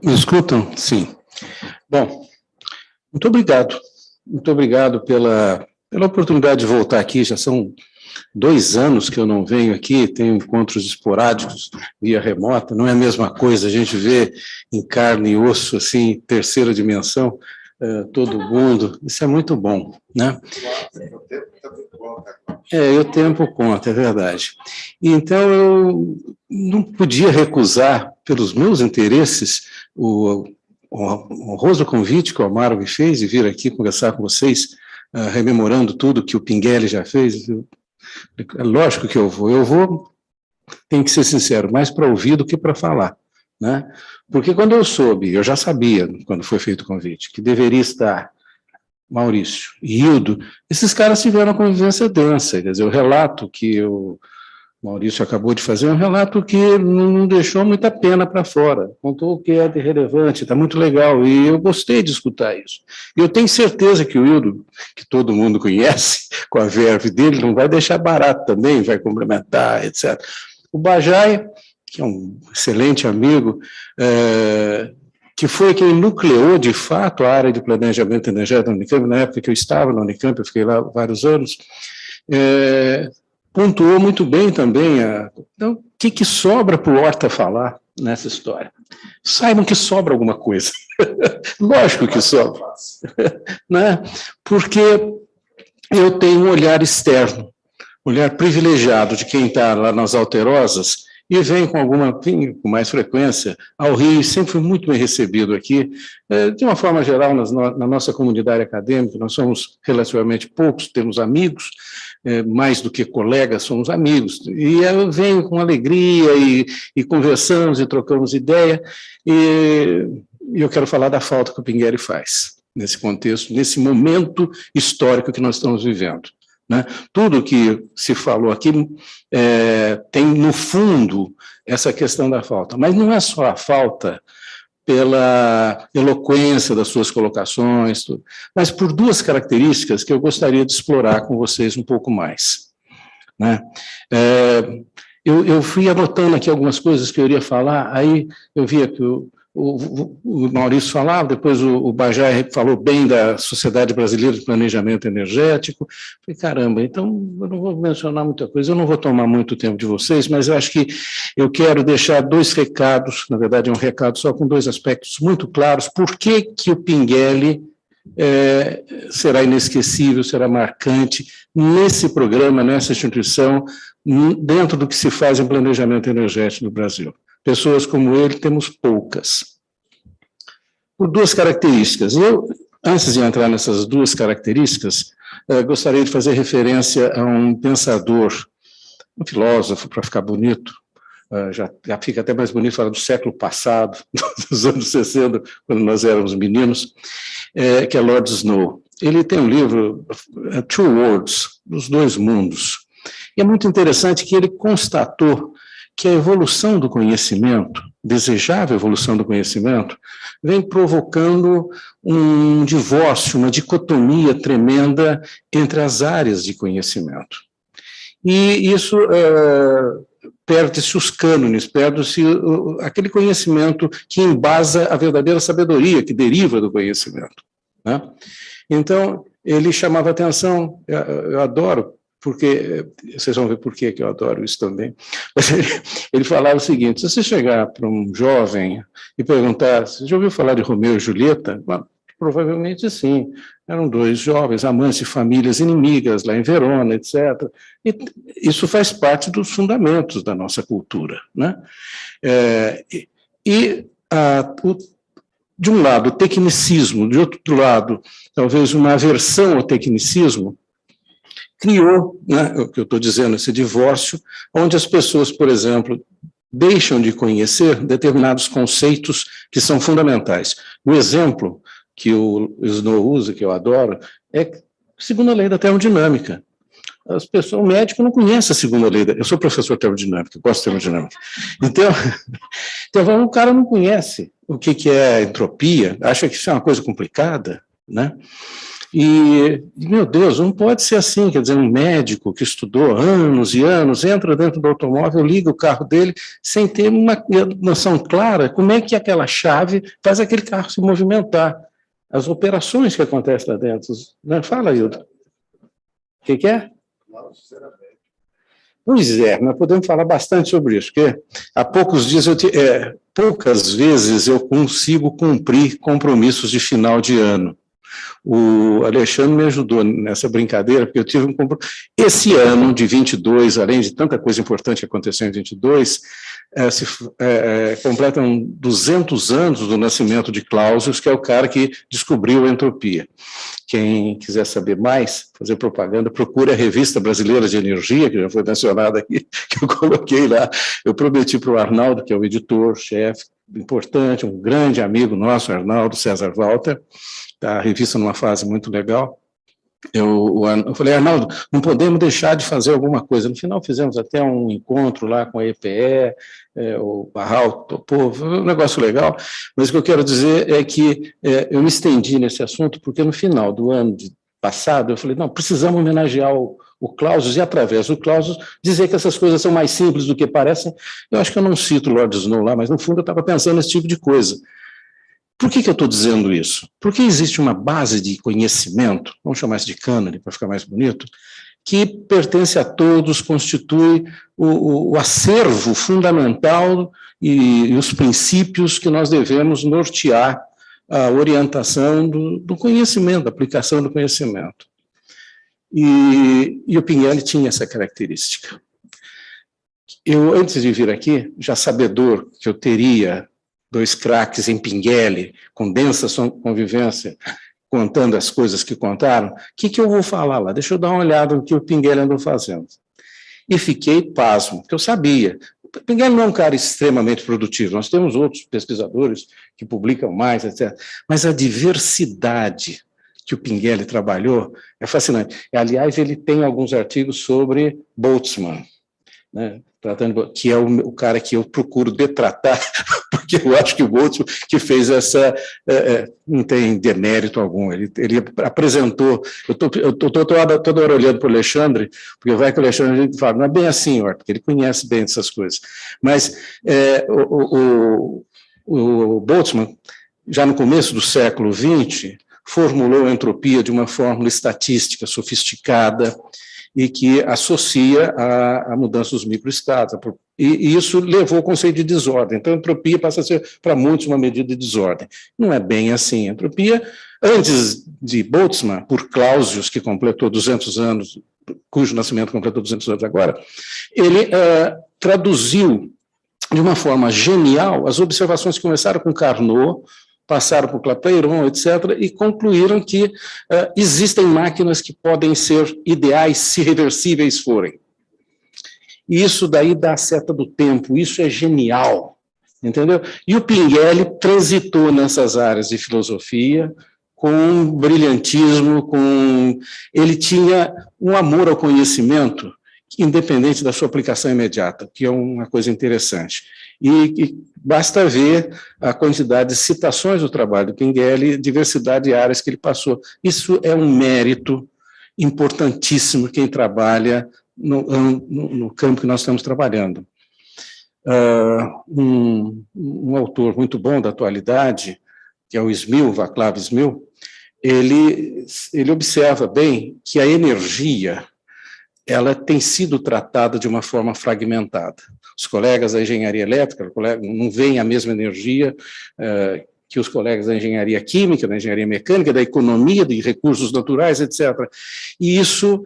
Me escutam? Sim. Bom, muito obrigado pela oportunidade de voltar aqui. Já são 2 anos que eu não venho aqui, tenho encontros esporádicos via remota, não é a mesma coisa, a gente vê em carne e osso, assim, terceira dimensão, todo mundo, isso é muito bom, né? O tempo conta, é verdade. Então, eu não podia recusar, pelos meus interesses, o honroso convite que o Amaro me fez de vir aqui conversar com vocês, rememorando tudo que o Pinguelli já fez. É lógico que eu vou, tenho que ser sincero, mais para ouvir do que para falar, né? Porque quando eu já sabia, quando foi feito o convite, que deveria estar Maurício e Hildo, esses caras tiveram uma convivência densa, quer dizer, o relato que o Maurício acabou de fazer é um relato que não deixou muita pena para fora, contou o que é de relevante, está muito legal, e eu gostei de escutar isso. E eu tenho certeza que o Hildo, que todo mundo conhece, com a verve dele, não vai deixar barato também, vai complementar, etc. O Bajai, que é um excelente amigo, que foi quem nucleou, de fato, a área de planejamento energético da Unicamp, na época que eu estava na Unicamp, eu fiquei lá vários anos, pontuou muito bem também. Então, o que sobra para o Horta falar nessa história? Saibam que sobra alguma coisa. Lógico que sobra. Né? Porque eu tenho um olhar externo, olhar privilegiado de quem está lá nas Alterosas, e vem com mais frequência ao Rio, sempre fui muito bem recebido aqui. De uma forma geral, na nossa comunidade acadêmica, nós somos relativamente poucos, temos amigos, mais do que colegas, somos amigos. E eu venho com alegria e conversamos e trocamos ideia, e eu quero falar da falta que o Pinguelli faz, nesse contexto, nesse momento histórico que nós estamos vivendo. Né? Tudo que se falou aqui tem, no fundo, essa questão da falta. Mas não é só a falta pela eloquência das suas colocações, tudo, mas por 2 características que eu gostaria de explorar com vocês um pouco mais. Né? Eu fui anotando aqui algumas coisas que eu iria falar, aí eu via que o Maurício falava, depois o Bajai falou bem da Sociedade Brasileira de Planejamento Energético. Falei, caramba, então eu não vou mencionar muita coisa, eu não vou tomar muito tempo de vocês, mas eu acho que eu quero deixar 2 recados, na verdade é um recado só com 2 aspectos muito claros. Por que o Pinguelli será inesquecível, será marcante nesse programa, nessa instituição, dentro do que se faz em planejamento energético no Brasil. Pessoas como ele temos poucas. Por 2 características. Eu, antes de entrar nessas 2 características, gostaria de fazer referência a um pensador, um filósofo, para ficar bonito, já fica até mais bonito falar do século passado, dos anos 60, quando nós éramos meninos, que é Lord Snow. Ele tem um livro, Two Worlds, Os Dois Mundos. E é muito interessante que ele constatou que a evolução do conhecimento, desejável evolução do conhecimento, vem provocando um divórcio, uma dicotomia tremenda entre as áreas de conhecimento. E isso perde-se os cânones, perde-se aquele conhecimento que embasa a verdadeira sabedoria que deriva do conhecimento. Né? Então, ele chamava atenção, eu adoro, porque, vocês vão ver por que eu adoro isso também, mas ele falava o seguinte: se você chegar para um jovem e perguntar, você já ouviu falar de Romeu e Julieta? Bom, provavelmente sim, eram 2 jovens, amantes de famílias inimigas lá em Verona, etc. E isso faz parte dos fundamentos da nossa cultura. Né? De um lado, o tecnicismo, de outro lado, talvez uma aversão ao tecnicismo, criou, né, o que eu estou dizendo, esse divórcio, onde as pessoas, por exemplo, deixam de conhecer determinados conceitos que são fundamentais. O exemplo que o Snow usa, que eu adoro, é segundo a lei da termodinâmica. As pessoas, o médico não conhece a segunda lei. Eu sou professor de termodinâmica, gosto de termodinâmica. Então o cara não conhece o que é entropia, acha que isso é uma coisa complicada. né? E, meu Deus, não pode ser assim, quer dizer, um médico que estudou anos e anos, entra dentro do automóvel, liga o carro dele, sem ter uma noção clara como é que aquela chave faz aquele carro se movimentar. As operações que acontecem lá dentro. Né? Fala, Hildo. O que é? Pois é, nós podemos falar bastante sobre isso, porque há poucos dias, poucas vezes eu consigo cumprir compromissos de final de ano. O Alexandre me ajudou nessa brincadeira, porque eu tive um compromisso. Esse ano de 22, além de tanta coisa importante que aconteceu em 22, completam 200 anos do nascimento de Clausius, que é o cara que descobriu a entropia. Quem quiser saber mais, fazer propaganda, procure a Revista Brasileira de Energia, que já foi mencionada aqui, que eu coloquei lá. Eu prometi para o Arnaldo, que é o editor-chefe importante, um grande amigo nosso, Arnaldo César Walter, a revista numa fase muito legal. Eu falei, Arnaldo, não podemos deixar de fazer alguma coisa. No final fizemos até um encontro lá com a EPE, o Barral topou, foi um negócio legal, mas o que eu quero dizer é que eu me estendi nesse assunto, porque no final do ano passado eu falei, não, precisamos homenagear o Clausius, e através do Clausius dizer que essas coisas são mais simples do que parecem. Eu acho que eu não cito o Lord Snow lá, mas no fundo eu estava pensando nesse tipo de coisa. Por que eu estou dizendo isso? Porque existe uma base de conhecimento, vamos chamar isso de cânone para ficar mais bonito, que pertence a todos, constitui o acervo fundamental e os princípios que nós devemos nortear a orientação do conhecimento, da aplicação do conhecimento. E o Pinguelli tinha essa característica. Eu, antes de vir aqui, já sabedor que eu teria 2 craques em Pinguelli, com densa convivência, contando as coisas que contaram, o que eu vou falar lá? Deixa eu dar uma olhada no que o Pinguelli andou fazendo. E fiquei pasmo, porque eu sabia. O Pinguelli não é um cara extremamente produtivo, nós temos outros pesquisadores que publicam mais, etc. Mas a diversidade que o Pinguelli trabalhou é fascinante. Aliás, ele tem alguns artigos sobre Boltzmann, né? Que é o cara que eu procuro detratar, porque eu acho que o Boltzmann que fez essa, não tem demérito algum, ele apresentou, eu estou toda hora olhando para o Alexandre, porque vai que o Alexandre fala, não é bem assim, porque ele conhece bem essas coisas, mas o Boltzmann, já no começo do século XX, formulou a entropia de uma fórmula estatística sofisticada, e que associa a mudança dos microestados. E isso levou ao conceito de desordem. Então, a entropia passa a ser, para muitos, uma medida de desordem. Não é bem assim. A entropia, antes de Boltzmann, por Clausius, que completou 200 anos, cujo nascimento completou 200 anos agora, ele traduziu de uma forma genial as observações que começaram com Carnot, passaram por Clapeyron, etc., e concluíram que existem máquinas que podem ser ideais se reversíveis forem. E isso daí dá a seta do tempo, isso é genial, entendeu? E o Pinguelli transitou nessas áreas de filosofia com brilhantismo, ele tinha um amor ao conhecimento, independente da sua aplicação imediata, que é uma coisa interessante. E basta ver a quantidade de citações do trabalho do Pinguelli, diversidade de áreas que ele passou. Isso é um mérito importantíssimo quem trabalha no campo que nós estamos trabalhando. Um autor muito bom da atualidade, que é o Smil, Václav Smil, ele observa bem que a energia ela tem sido tratada de uma forma fragmentada. Os colegas da engenharia elétrica não veem a mesma energia que os colegas da engenharia química, da engenharia mecânica, da economia, de recursos naturais, etc. E isso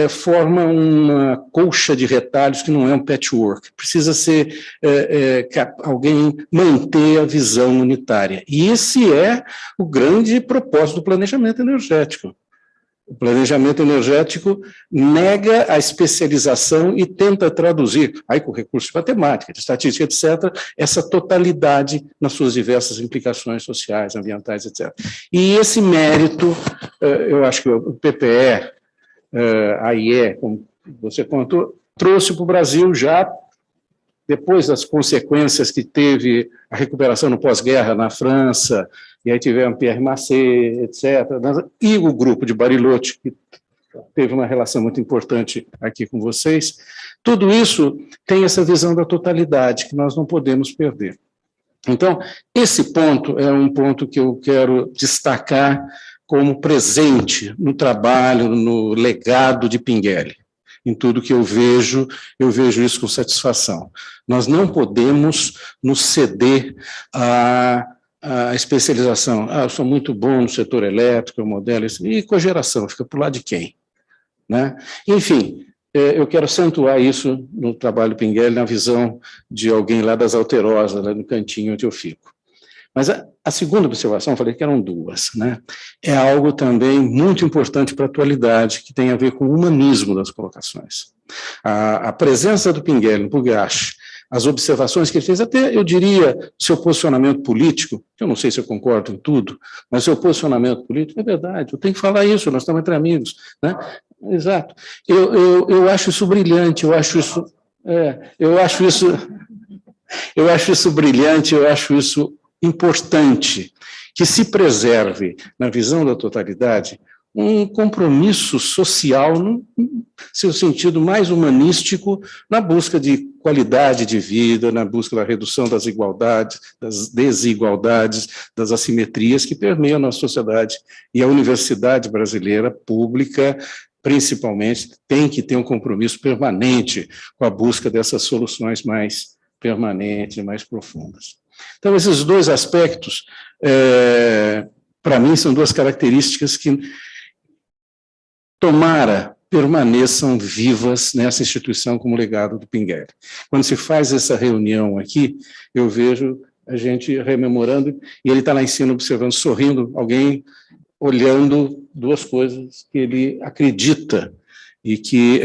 forma uma colcha de retalhos que não é um patchwork. Precisa ser alguém manter a visão unitária. E esse é o grande propósito do planejamento energético. O planejamento energético nega a especialização e tenta traduzir, aí com recursos de matemática, de estatística, etc., essa totalidade nas suas diversas implicações sociais, ambientais, etc. E esse mérito, eu acho que o PPE, a IE, como você contou, trouxe para o Brasil já depois das consequências que teve a recuperação no pós-guerra na França, e aí tivemos Pierre Massé, etc., e o grupo de Bariloche, que teve uma relação muito importante aqui com vocês. Tudo isso tem essa visão da totalidade que nós não podemos perder. Então, esse ponto é um ponto que eu quero destacar como presente no trabalho, no legado de Pinguelli. Em tudo que eu vejo isso com satisfação. Nós não podemos nos ceder à especialização. Eu sou muito bom no setor elétrico, eu modelo isso, e cogeração, fica para o lado de quem? Né? Enfim, eu quero acentuar isso no trabalho do Pinguelli, na visão de alguém lá das Alterosas, lá no cantinho onde eu fico. Mas a segunda observação, eu falei que eram duas, né? É algo também muito importante para a atualidade, que tem a ver com o humanismo das colocações. A presença do Pinguelli no Pugache, as observações que ele fez, até eu diria seu posicionamento político, que eu não sei se eu concordo em tudo, mas seu posicionamento político é verdade, eu tenho que falar isso, nós estamos entre amigos, né? Exato. Eu acho isso brilhante, eu acho isso brilhante, eu acho isso importante, que se preserve, na visão da totalidade, um compromisso social, no seu sentido mais humanístico, na busca de qualidade de vida, na busca da redução das desigualdades, das assimetrias que permeiam a nossa sociedade. E a universidade brasileira, pública, principalmente, tem que ter um compromisso permanente com a busca dessas soluções mais permanentes, mais profundas. Então, esses dois aspectos, para mim, são duas características que, tomara, permaneçam vivas nessa instituição como legado do Pinguelli. Quando se faz essa reunião aqui, eu vejo a gente rememorando, e ele está lá em cima observando, sorrindo, alguém olhando duas coisas que ele acredita e que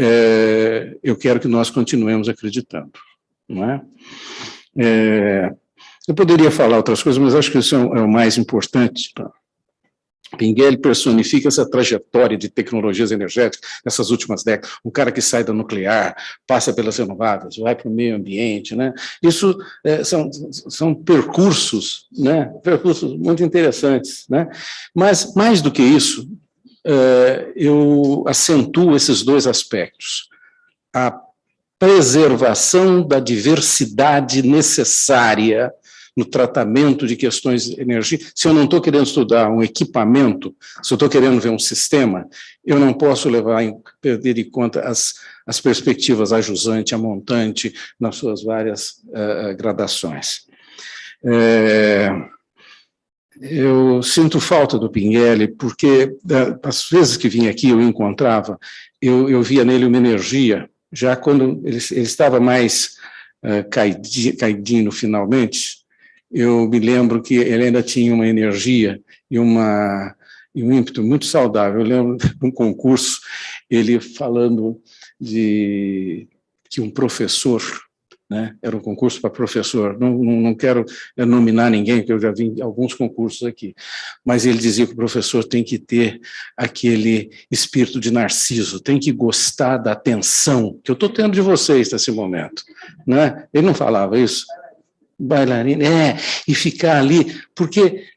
eu quero que nós continuemos acreditando, não é? Eu poderia falar outras coisas, mas acho que isso é o mais importante. Pinguelli personifica essa trajetória de tecnologias energéticas nessas últimas décadas. Um cara que sai da nuclear, passa pelas renováveis, vai para o meio ambiente, né? Isso são percursos, né? Percursos muito interessantes, né? Mas, mais do que isso, eu acentuo esses dois aspectos. A preservação da diversidade necessária no tratamento de questões de energia. Se eu não estou querendo estudar um equipamento, se eu estou querendo ver um sistema, eu não posso perder de conta as perspectivas a jusante, a montante, nas suas várias gradações. Eu sinto falta do Pinguelli, porque as vezes que vim aqui eu o encontrava, eu via nele uma energia, já quando ele estava mais caidinho finalmente. Eu me lembro que ele ainda tinha uma energia e um ímpeto muito saudável. Eu lembro de um concurso, ele falando que um professor, né, era um concurso para professor, não quero nominar ninguém, porque eu já vi alguns concursos aqui, mas ele dizia que o professor tem que ter aquele espírito de Narciso, tem que gostar da atenção que eu estou tendo de vocês nesse momento, né? Ele não falava isso? Bailarina, e ficar ali, porque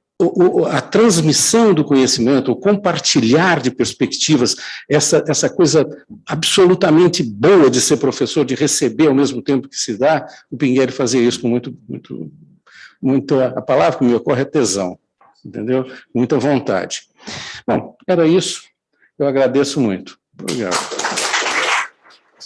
a transmissão do conhecimento, o compartilhar de perspectivas, essa coisa absolutamente boa de ser professor, de receber ao mesmo tempo que se dá, o Pinguelli fazia isso com muito, a palavra que me ocorre é tesão, entendeu? Muita vontade. Bom, era isso, eu agradeço muito. Obrigado.